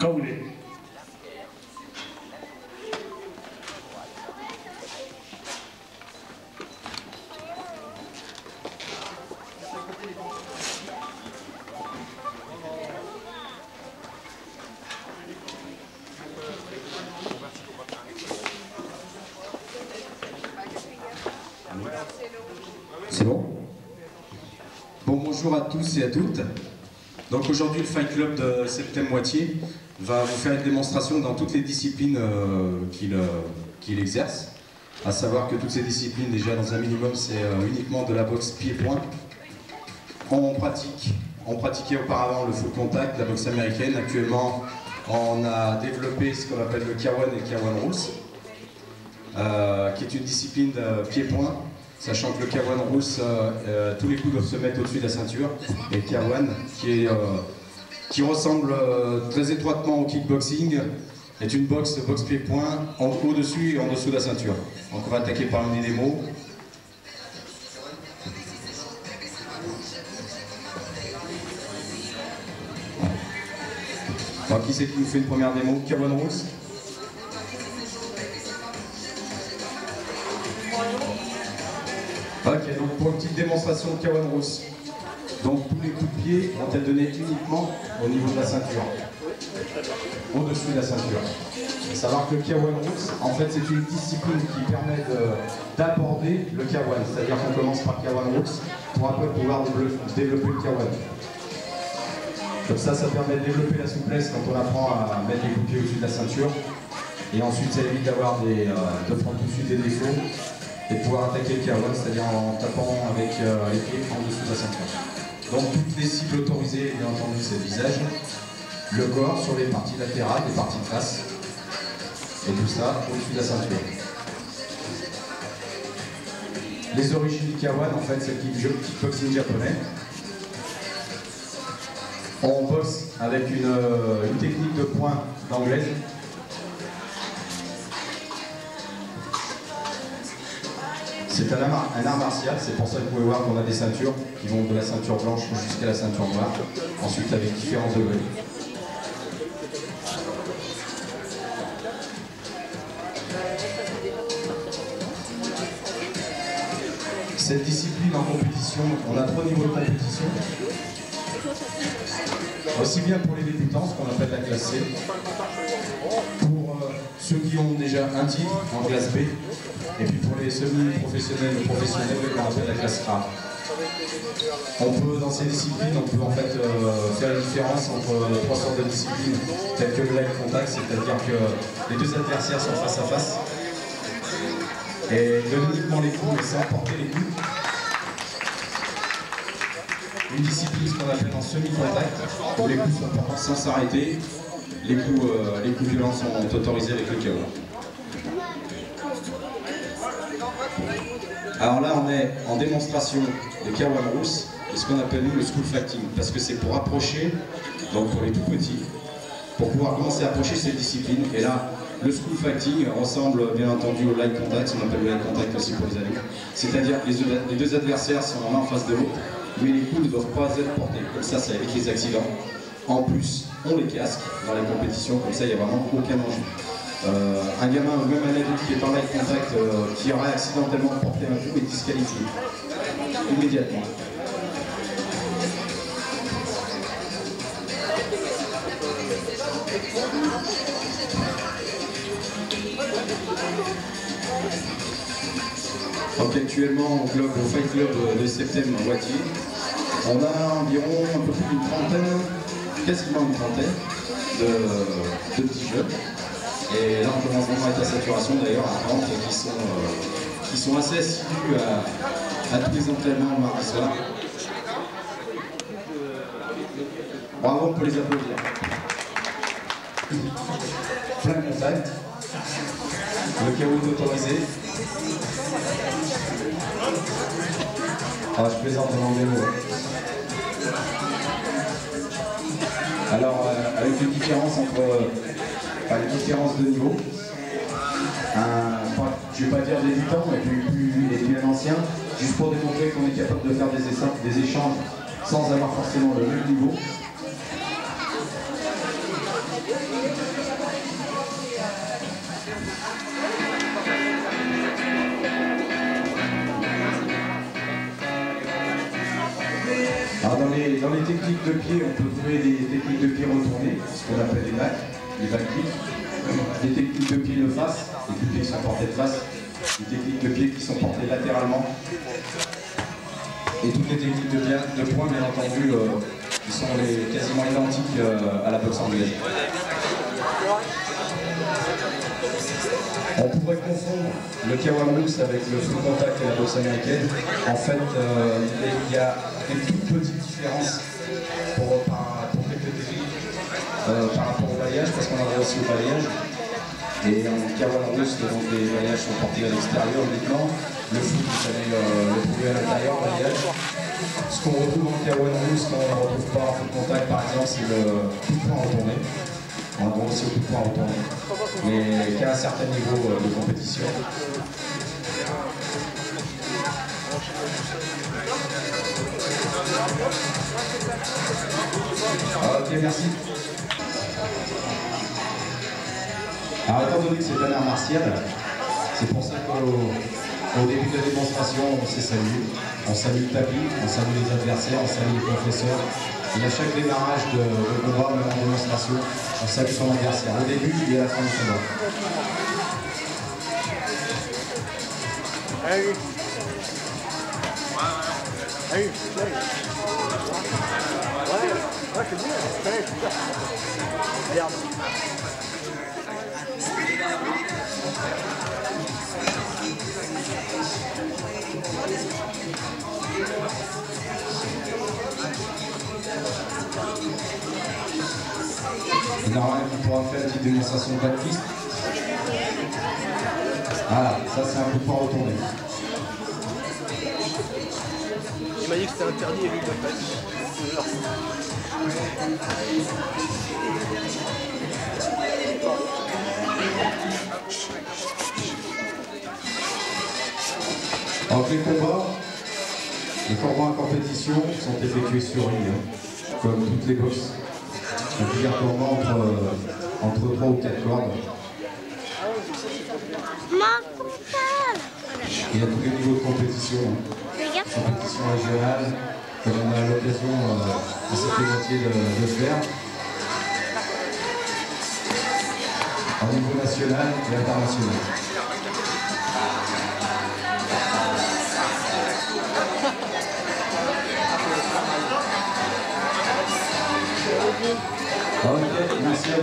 Quand vous voulez. C'est bon? Bon, bonjour à tous et à toutes. Donc aujourd'hui, le Fight Club de Septem Moitié va vous faire une démonstration dans toutes les disciplines qu'il exerce. À savoir que toutes ces disciplines, déjà dans un minimum, c'est uniquement de la boxe pied-point. On pratiquait auparavant le full contact, la boxe américaine. Actuellement, on a développé ce qu'on appelle le K1 et le K1 Rules, qui est une discipline de pied-point. Sachant que le K1 Rules, tous les coups doivent se mettre au-dessus de la ceinture. Et le K1, qui ressemble très étroitement au kickboxing, est une boxe pied-point au-dessus et en dessous de la ceinture. Donc on va attaquer par une démo. Alors, qui c'est qui nous fait une première démo? K1 Rules. Ok, donc pour une petite démonstration de K1 Rules. Donc tous les coups de pied vont être donnés uniquement au niveau de la ceinture, au-dessus de la ceinture. Il faut savoir que le K1 Rules, en fait, c'est une discipline qui permet d'aborder le K1, c'est-à-dire qu'on commence par K1 Rules pour après pouvoir développer le K1. Comme ça permet de développer la souplesse quand on apprend à mettre les coups de pied au-dessus de la ceinture. Et ensuite, ça évite d'avoir de prendre tout de suite des défauts et de pouvoir attaquer le K1, c'est-à-dire en tapant avec les pieds en dessous de la ceinture. Donc toutes les cibles autorisées, bien entendu, c'est le visage, le corps sur les parties latérales, les parties de face, et tout ça au-dessus de la ceinture. Les origines du K1, en fait, c'est le kickboxing japonais. On boxe avec une technique de poing d'anglaise. C'est un art martial, c'est pour ça que vous pouvez voir qu'on a des ceintures qui vont de la ceinture blanche jusqu'à la ceinture noire, ensuite avec différents degrés. Cette discipline en compétition, on a 3 niveaux de compétition. Aussi bien pour les débutants, ce qu'on appelle la classe C, pour ceux qui ont déjà un titre en classe B, et puis pour les semi-professionnels ou professionnels, on appelle la classe A. On peut, dans ces disciplines, on peut en fait faire la différence entre 3 sortes de disciplines, telles que le live contact, c'est-à-dire que les deux adversaires sont face à face, et donnent uniquement les coups et sans porter les coups. Une discipline, ce qu'on appelle en semi-contact, où les coups sont portés sans s'arrêter, les coups violents sont autorisés avec le KO. Alors là, on est en démonstration de K1 Rules et ce qu'on appelle nous le school fighting, parce que c'est pour approcher, donc pour les tout petits, pour pouvoir commencer à approcher cette discipline. Et là, le school fighting ressemble bien entendu au light contact, ce qu'on appelle le light contact aussi pour les adultes. C'est-à-dire que les deux adversaires sont l'un en face de l'autre, mais les coups ne doivent pas être portés. Comme ça évite les accidents. En plus, on les casque dans les compétitions, comme ça il n'y a vraiment aucun enjeu. Un gamin ou même un adulte qui est en light contact qui aurait accidentellement porté un coup est disqualifié immédiatement. Donc actuellement au Fight Club de Septem Moitié, on a environ un peu plus d'une trentaine, quasiment une trentaine de petits jeunes. Et là on commence vraiment avec la saturation d'ailleurs à 30 qui sont assez assidus à tous les entraînements mardi soir. Bravo, on peut les applaudir. Plein de contact. Le KO est autorisé. Ah, je plaisante en anglais. Alors, avec une différence entre les différences de niveau, je ne vais pas dire débutant, mais plus un ancien, juste pour démontrer qu'on est capable de faire des échanges sans avoir forcément le même niveau. Alors dans les techniques de pied, on peut trouver des techniques de pied retournées, ce qu'on appelle les back kicks, des techniques de pied de face, des pieds qui sont portés de face, des techniques de pied qui sont portés latéralement, et toutes les techniques de poing, bien entendu, qui sont quasiment identiques à la boxe anglaise. On pourrait confondre le K1 Rules avec le full contact et la boxe américaine. En fait, il y a une toute petite différence pour quelques techniques par rapport au balayage, parce qu'on a aussi au balayage. Et en K1 Rules, donc les balayages sont portés à l'extérieur uniquement. Le foot, vous allez le trouver à l'intérieur, le balayage. Ce qu'on retrouve en K1 Rules, quand on ne retrouve pas en full contact, par exemple, c'est le coup de poing retourné. On a droit aussi au coup de poing retourné, mais qu'à un certain niveau de compétition. Ok, merci. Alors, étant donné que c'est un art martial, c'est pour ça qu'au début de la démonstration, on s'est salué. On salue le tapis, on salue les adversaires, on salue les professeurs. Et à chaque démarrage de combat, même en démonstration, on salue son adversaire, au début et à la fin du combat. Normalement, on pourra faire une petite démonstration de back fist. Voilà, ça c'est un coup de poing retourné. Il m'a dit que c'était interdit et lui il l'a fait. Donc les combats en compétition sont effectués sur ring, comme toutes les boxes. Obligatoirement entre 3 ou 4 cordes. Il y a tous les niveaux de compétition. Compétition régionale, comme on a l'occasion à cette moitié de faire. Au niveau national et international. Ok, merci à vous.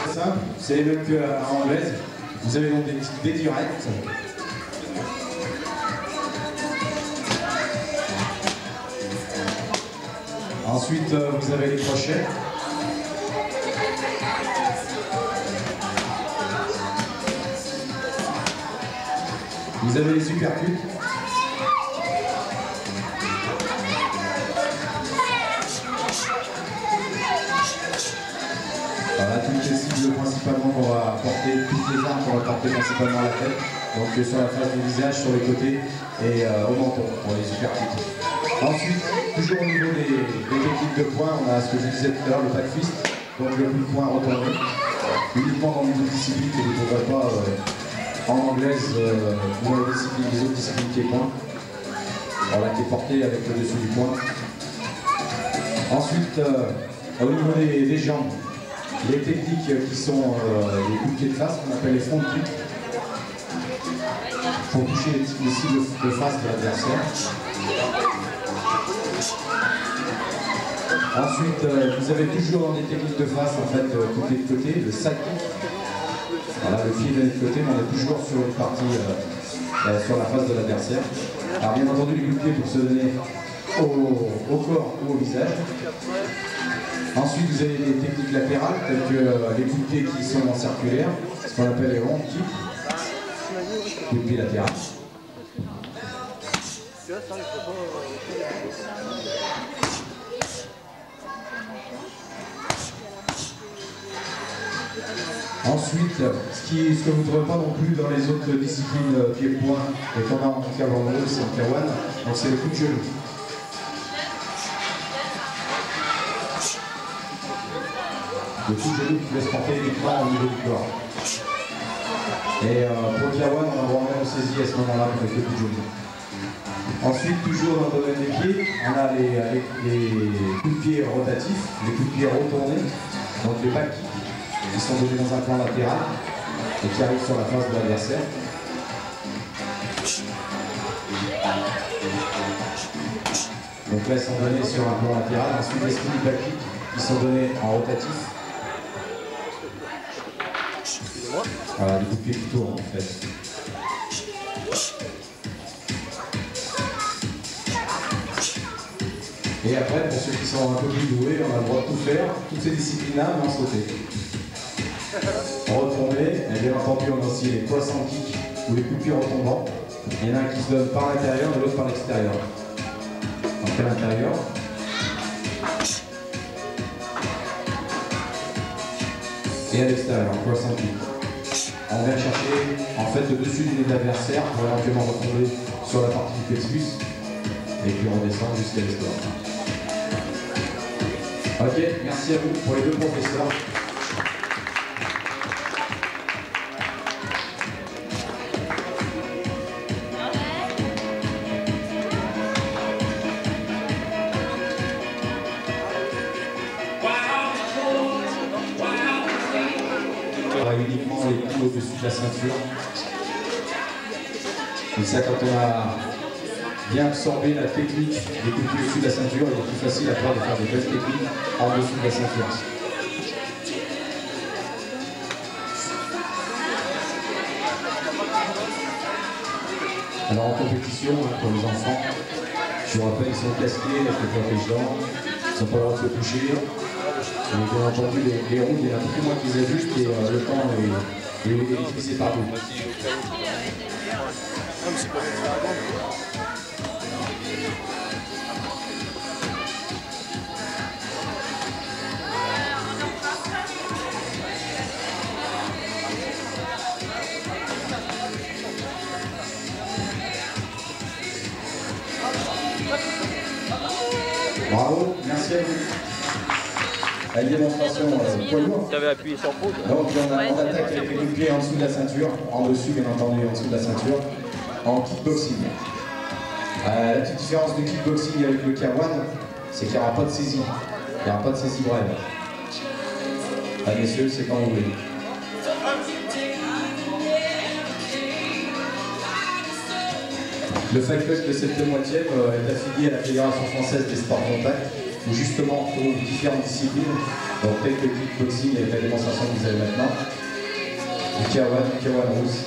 C'est simple, c'est les mêmes qu'à anglaise. Vous avez donc des directs. Ensuite, vous avez les crochets. Vous avez les uppercuts. Voilà, toutes les cibles principalement qu'on va porter, toutes les armes qu'on va porter principalement à la tête, donc sur la face du visage, sur les côtés et au menton pour les uppercuts. Ensuite, toujours au niveau des techniques de poing, on a ce que je disais tout à l'heure, le back fist, donc le coup de poing retourné, uniquement dans les autres disciplines que vous ne trouverez pas en anglaise ou dans les autres disciplines qui est poing. Voilà, qui est porté avec le dessus du poing. Ensuite, au niveau des jambes, les techniques qui sont les coups de pied de face, qu'on appelle les front kicks, pour toucher les cibles de face de l'adversaire. Ensuite, vous avez toujours des techniques de face, en fait, côté de côté, le side kick. Voilà, le pied d'un côté, mais on est toujours sur une partie, sur la face de l'adversaire. Alors bien entendu, les coups de pied pour se donner au corps ou au visage. Ensuite, vous avez des techniques latérales, telles que les coups de pied qui sont en circulaire, ce qu'on appelle les round kicks, coups de pied latéral. Ensuite, ce que vous ne trouvez pas non plus dans les autres disciplines pied-point et qu'on a en Kawan, c'est en Kawan, donc c'est le coup de genou. Le coup de genou qui laisse porter uniquement au niveau du corps. Et pour le Kawan, on va voir même saisie à ce moment-là avec le coup de genou. Ensuite, toujours dans le domaine des pieds, on a les coups de pied rotatifs, les coups de pied retournés, donc les back kicks qui sont donnés dans un plan latéral et qui arrivent sur la face de l'adversaire. Donc là, ils sont donnés sur un plan latéral. Ensuite, les spinning back kicks qui sont donnés en rotatif. Voilà, des coups de pied qui tournent en fait. Et après, pour ceux qui sont un peu plus doués, on a le droit de tout faire, toutes ces disciplines-là, mais en sauter. Retourner, et bien entendu, on a aussi les croissant kicks ou les coups de pied retombants. Il y en a un qui se donne par l'intérieur et l'autre par l'extérieur. Donc à l'intérieur. Et à l'extérieur, croissant kick. On vient chercher en fait le dessus du nez de l'adversaire pour éventuellement retomber sur la partie du pelvis et puis on descend jusqu'à l'extérieur. Ok, merci à vous pour les deux professeurs. On travaille uniquement les coups au-dessus de la ceinture. Et ça, quand on a bien absorber la technique des coups de pied au-dessus de la ceinture, il est plus facile après de faire des belles techniques en dessous de la ceinture. Alors en compétition, pour les enfants, je vous rappelle, ils sont casqués avec le protège-dents, ils n'ont pas le droit de se toucher. Et bien entendu, les rondes, il y en a beaucoup moins qui les ajustent et le temps est divisé par deux. Bravo, merci à vous. La démonstration poids lourd. Tu avais appuyé sur pause. Donc on attaque avec les coups de pied en dessous de la ceinture, en dessus bien entendu en dessous de la ceinture, en kickboxing. La petite différence du kickboxing avec le K1, c'est qu'il n'y aura pas de saisie. Il n'y aura pas de saisie brève. Allez messieurs, c'est quand vous voulez. Le Fight Club de cette moitié est affilié à la Fédération française des sports contact, où justement on trouve différentes disciplines, donc telles que le kickboxing avec la démonstration que vous avez maintenant, du K1 Russe.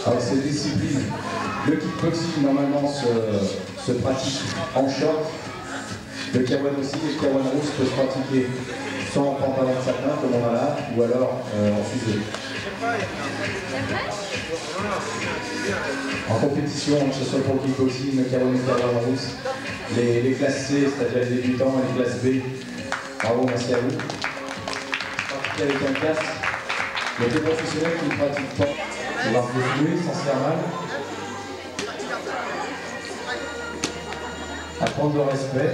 Alors ces disciplines, le kickboxing normalement se pratique en short, le K1 aussi, et le K1 Russe peut se pratiquer soit en pantalon de satin comme on a là, ou alors en fusée. En compétition, que ce soit pour le kickboxing, le K1 ou le K1 Russe, les classes C, c'est-à-dire les débutants, et les classes B, bravo, merci à vous. Pratiquer avec un casque, il y a des professionnels qui ne pratiquent pas. On va jouer sans se faire mal. Apprendre le respect.